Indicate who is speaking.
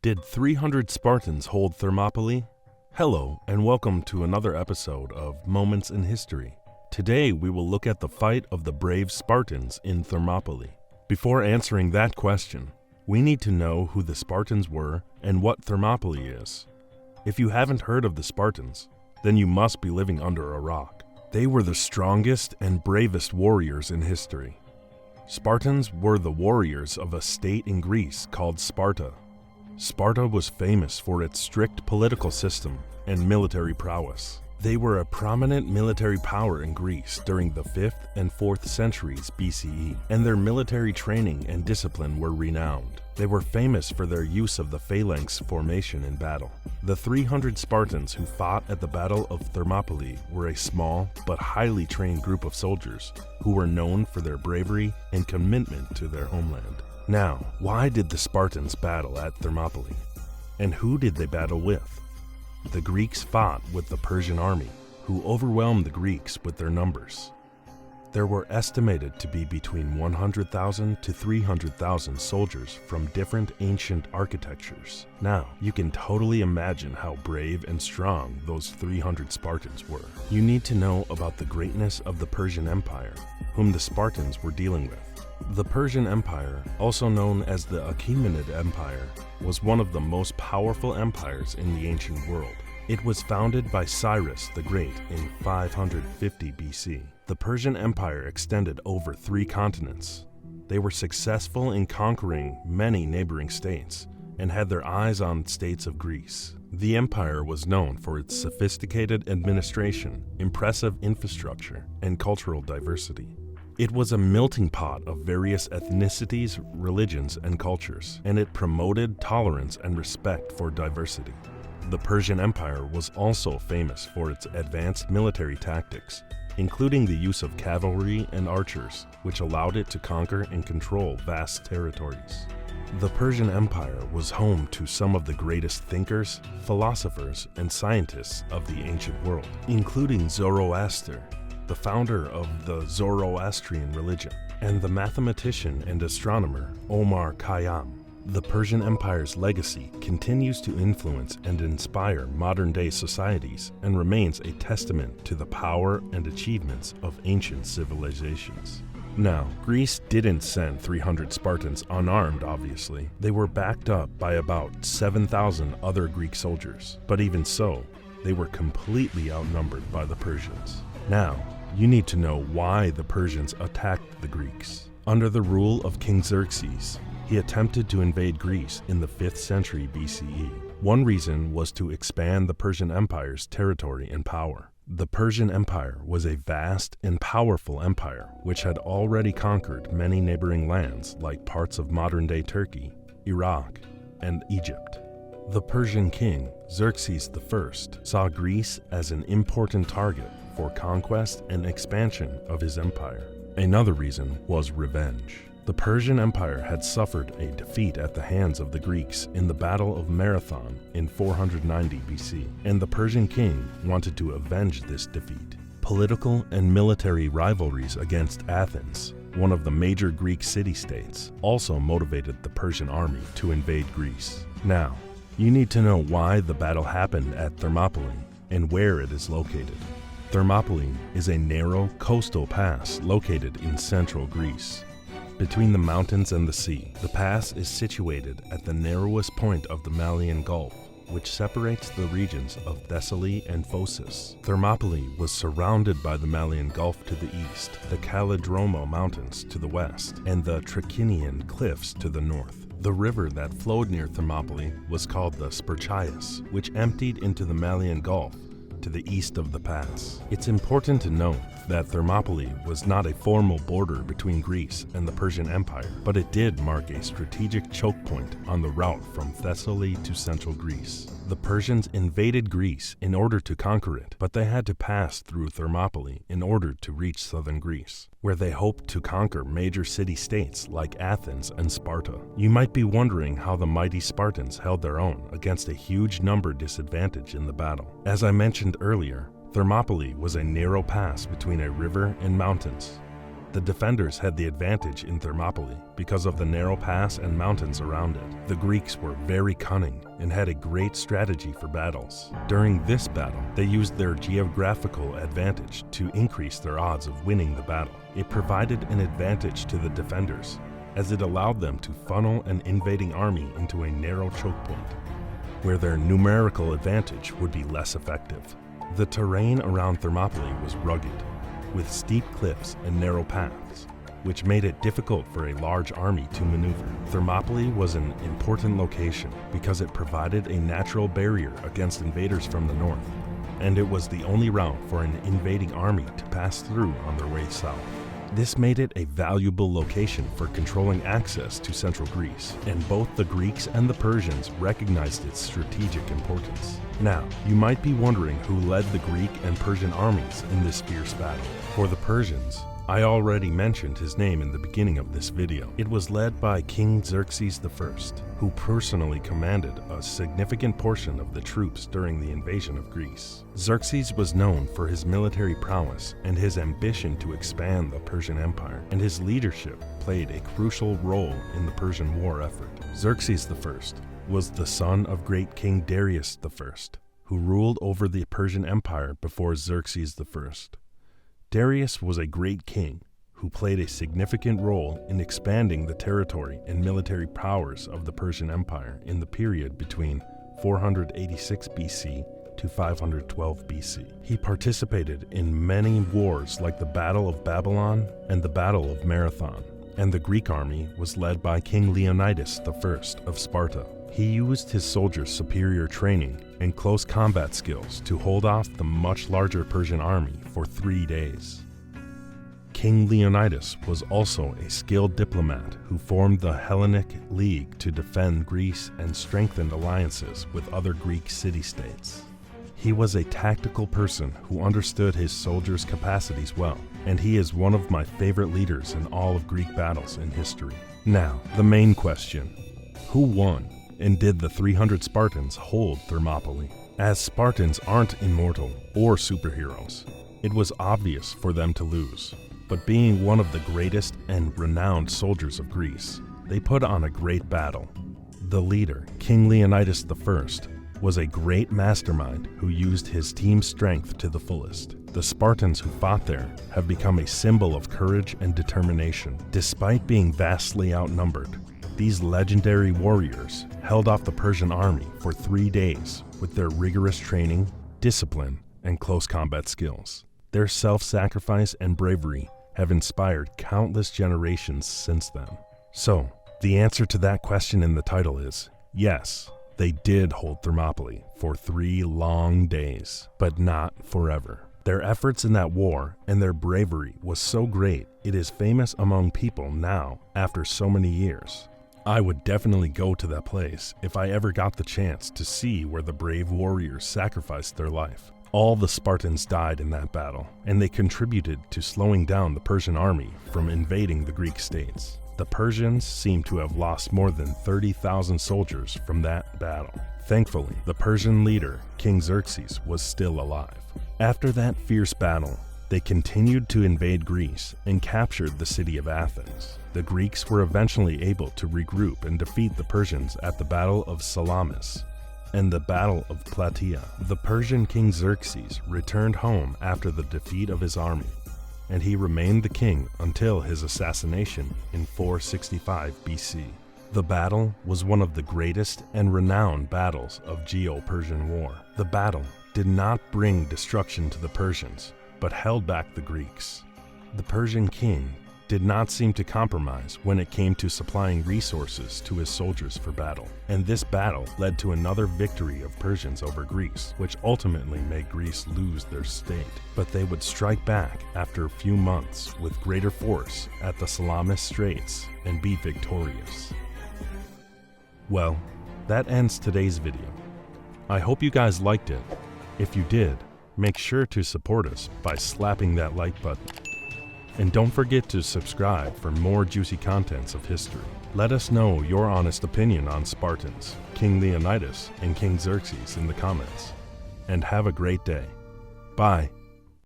Speaker 1: Did 300 Spartans hold Thermopylae? Hello, and welcome to another episode of Moments in History. Today we will look at the fight of the brave Spartans in Thermopylae. Before answering that question, we need to know who the Spartans were and what Thermopylae is. If you haven't heard of the Spartans, then you must be living under a rock. They were the strongest and bravest warriors in history. Spartans were the warriors of a state in Greece called Sparta. Sparta was famous for its strict political system and military prowess. They were a prominent military power in Greece during the 5th and 4th centuries BCE, and their military training and discipline were renowned. They were famous for their use of the phalanx formation in battle. The 300 Spartans who fought at the Battle of Thermopylae were a small but highly trained group of soldiers who were known for their bravery and commitment to their homeland. Now, why did the Spartans battle at Thermopylae? And who did they battle with? The Greeks fought with the Persian army, who overwhelmed the Greeks with their numbers. There were estimated to be between 100,000 to 300,000 soldiers from different ancient architectures. Now, you can totally imagine how brave and strong those 300 Spartans were. You need to know about the greatness of the Persian Empire, whom the Spartans were dealing with. The Persian Empire, also known as the Achaemenid Empire, was one of the most powerful empires in the ancient world. It was founded by Cyrus the Great in 550 BC. The Persian Empire extended over 3 continents. They were successful in conquering many neighboring states and had their eyes on states of Greece. The empire was known for its sophisticated administration, impressive infrastructure, and cultural diversity. It was a melting pot of various ethnicities, religions, and cultures, and it promoted tolerance and respect for diversity. The Persian Empire was also famous for its advanced military tactics, including the use of cavalry and archers, which allowed it to conquer and control vast territories. The Persian Empire was home to some of the greatest thinkers, philosophers, and scientists of the ancient world, including Zoroaster, the founder of the Zoroastrian religion, and the mathematician and astronomer Omar Khayyam. The Persian Empire's legacy continues to influence and inspire modern-day societies and remains a testament to the power and achievements of ancient civilizations. Now, Greece didn't send 300 Spartans unarmed, obviously. They were backed up by about 7,000 other Greek soldiers. But even so, they were completely outnumbered by the Persians. Now, you need to know why the Persians attacked the Greeks. Under the rule of King Xerxes, he attempted to invade Greece in the 5th century BCE. One reason was to expand the Persian Empire's territory and power. The Persian Empire was a vast and powerful empire which had already conquered many neighboring lands like parts of modern-day Turkey, Iraq, and Egypt. The Persian king, Xerxes I, saw Greece as an important target for conquest and expansion of his empire. Another reason was revenge. The Persian Empire had suffered a defeat at the hands of the Greeks in the Battle of Marathon in 490 BC, and the Persian king wanted to avenge this defeat. Political and military rivalries against Athens, one of the major Greek city-states, also motivated the Persian army to invade Greece. Now, you need to know why the battle happened at Thermopylae and where it is located. Thermopylae is a narrow coastal pass located in central Greece. Between the mountains and the sea, the pass is situated at the narrowest point of the Malian Gulf, which separates the regions of Thessaly and Phocis. Thermopylae was surrounded by the Malian Gulf to the east, the Kallidromo Mountains to the west, and the Trachinian Cliffs to the north. The river that flowed near Thermopylae was called the Spercheius, which emptied into the Malian Gulf to the east of the pass. It's important to note that Thermopylae was not a formal border between Greece and the Persian Empire, but it did mark a strategic choke point on the route from Thessaly to central Greece. The Persians invaded Greece in order to conquer it, but they had to pass through Thermopylae in order to reach southern Greece, where they hoped to conquer major city-states like Athens and Sparta. You might be wondering how the mighty Spartans held their own against a huge number disadvantage in the battle. As I mentioned earlier, Thermopylae was a narrow pass between a river and mountains. The defenders had the advantage in Thermopylae because of the narrow pass and mountains around it. The Greeks were very cunning and had a great strategy for battles. During this battle, they used their geographical advantage to increase their odds of winning the battle. It provided an advantage to the defenders, as it allowed them to funnel an invading army into a narrow choke point, where their numerical advantage would be less effective. The terrain around Thermopylae was rugged, with steep cliffs and narrow paths, which made it difficult for a large army to maneuver. Thermopylae was an important location because it provided a natural barrier against invaders from the north, and it was the only route for an invading army to pass through on their way south. This made it a valuable location for controlling access to central Greece, and both the Greeks and the Persians recognized its strategic importance. Now, you might be wondering who led the Greek and Persian armies in this fierce battle. For the Persians, I already mentioned his name in the beginning of this video. It was led by King Xerxes I, who personally commanded a significant portion of the troops during the invasion of Greece. Xerxes was known for his military prowess and his ambition to expand the Persian Empire, and his leadership played a crucial role in the Persian war effort. Xerxes I was the son of great King Darius I, who ruled over the Persian Empire before Xerxes I. Darius was a great king who played a significant role in expanding the territory and military powers of the Persian Empire in the period between 486 BC to 512 BC. He participated in many wars like the Battle of Babylon and the Battle of Marathon, and the Greek army was led by King Leonidas I of Sparta. He used his soldiers' superior training and close combat skills to hold off the much larger Persian army for 3 days. King Leonidas was also a skilled diplomat who formed the Hellenic League to defend Greece and strengthened alliances with other Greek city-states. He was a tactical person who understood his soldiers' capacities well, and he is one of my favorite leaders in all of Greek battles in history. Now, the main question: who won? And did the 300 Spartans hold Thermopylae? As Spartans aren't immortal or superheroes, it was obvious for them to lose. But being one of the greatest and renowned soldiers of Greece, they put on a great battle. The leader, King Leonidas I, was a great mastermind who used his team's strength to the fullest. The Spartans who fought there have become a symbol of courage and determination. Despite being vastly outnumbered, these legendary warriors held off the Persian army for 3 days with their rigorous training, discipline, and close combat skills. Their self-sacrifice and bravery have inspired countless generations since then. So, the answer to that question in the title is yes, they did hold Thermopylae for 3 long days, but not forever. Their efforts in that war and their bravery was so great, it is famous among people now after so many years. I would definitely go to that place if I ever got the chance to see where the brave warriors sacrificed their life. All the Spartans died in that battle, and they contributed to slowing down the Persian army from invading the Greek states. The Persians seem to have lost more than 30,000 soldiers from that battle. Thankfully, the Persian leader, King Xerxes, was still alive. After that fierce battle, they continued to invade Greece and captured the city of Athens. The Greeks were eventually able to regroup and defeat the Persians at the Battle of Salamis and the Battle of Plataea. The Persian king Xerxes returned home after the defeat of his army, and he remained the king until his assassination in 465 BC. The battle was one of the greatest and renowned battles of Geo-Persian War. The battle did not bring destruction to the Persians, but held back the Greeks. The Persian king did not seem to compromise when it came to supplying resources to his soldiers for battle, and this battle led to another victory of Persians over Greece, which ultimately made Greece lose their state. But they would strike back after a few months with greater force at the Salamis Straits and be victorious. Well, that ends today's video. I hope you guys liked it. If you did, make sure to support us by slapping that like button. And don't forget to subscribe for more juicy contents of history. Let us know your honest opinion on Spartans, King Leonidas, and King Xerxes in the comments. And have a great day. Bye.